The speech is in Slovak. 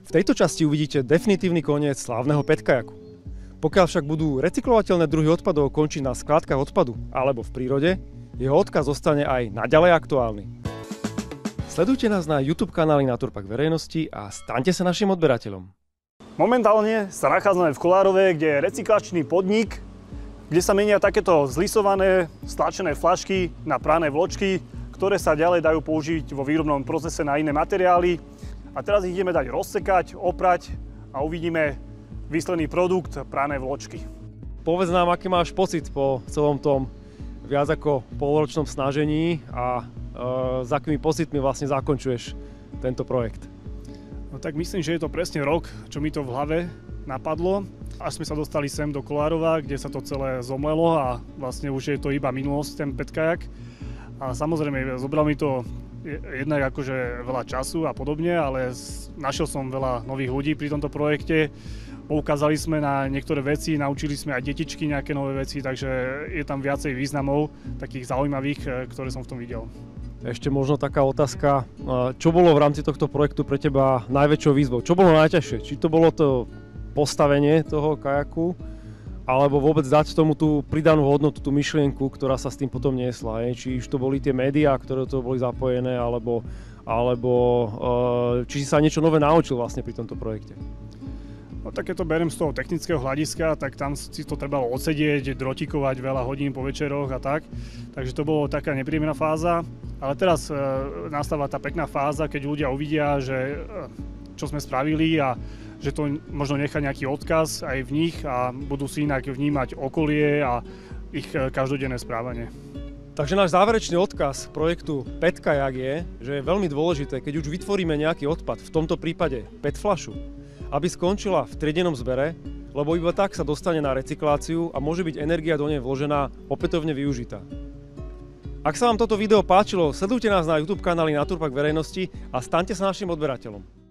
V tejto časti uvidíte definitívny koniec slávneho petkajaku. Pokiaľ však budú recyklovateľné druhy odpadov končiť na skládkach odpadu alebo v prírode, jeho odkaz zostane aj naďalej aktuálny. Sledujte nás na YouTube kanáli Naturpark verejnosti a staňte sa našim odberateľom. Momentálne sa nachádzame v Kolárove, kde je recyklačný podnik, kde sa menia takéto zlisované, stlačené fľašky na prané vločky, ktoré sa ďalej dajú použiť vo výrobnom procese na iné materiály. A teraz ich ideme dať rozsekať, oprať a uvidíme výsledný produkt prané vločky. Povedz nám, aký máš pocit po celom tom viac ako polročnom snažení a s akými pocitmi vlastne zakončuješ tento projekt? No tak myslím, že je to presne rok, čo mi to v hlave napadlo. Až sme sa dostali sem do Kolárova, kde sa to celé zomlelo a vlastne už je to iba minulosť, ten petkajak. A samozrejme, zobralo mi to jednak akože veľa času a podobne, ale našiel som veľa nových ľudí pri tomto projekte. Poukázali sme na niektoré veci, naučili sme aj detičky nejaké nové veci, takže je tam viacej významov, takých zaujímavých, ktoré som v tom videl. Ešte možno taká otázka, čo bolo v rámci tohto projektu pre teba najväčšou výzvou? Čo bolo najťažšie? Či to bolo to postavenie toho kajaku, alebo vôbec dať tomu tú pridanú hodnotu, tú myšlienku, ktorá sa s tým potom niesla. Či už to boli tie médiá, ktoré to boli zapojené, alebo či si sa niečo nové naučil vlastne pri tomto projekte. No tak keď to beriem z toho technického hľadiska, tak tam si to trebalo odsedieť, drotikovať veľa hodín po večeroch a tak. Takže to bolo taká nepríjemná fáza. Ale teraz nastáva tá pekná fáza, keď ľudia uvidia, že čo sme spravili a že to možno nechá nejaký odkaz aj v nich a budú si inak vnímať okolie a ich každodenné správanie. Takže náš záverečný odkaz projektu Petkajak je, že je veľmi dôležité, keď už vytvoríme nejaký odpad, v tomto prípade PET fľašu, aby skončila v triedenom zbere, lebo iba tak sa dostane na recykláciu a môže byť energia do nej vložená opätovne využitá. Ak sa vám toto video páčilo, sledujte nás na YouTube kanáli Naturpark verejnosti a staňte sa našim odberateľom.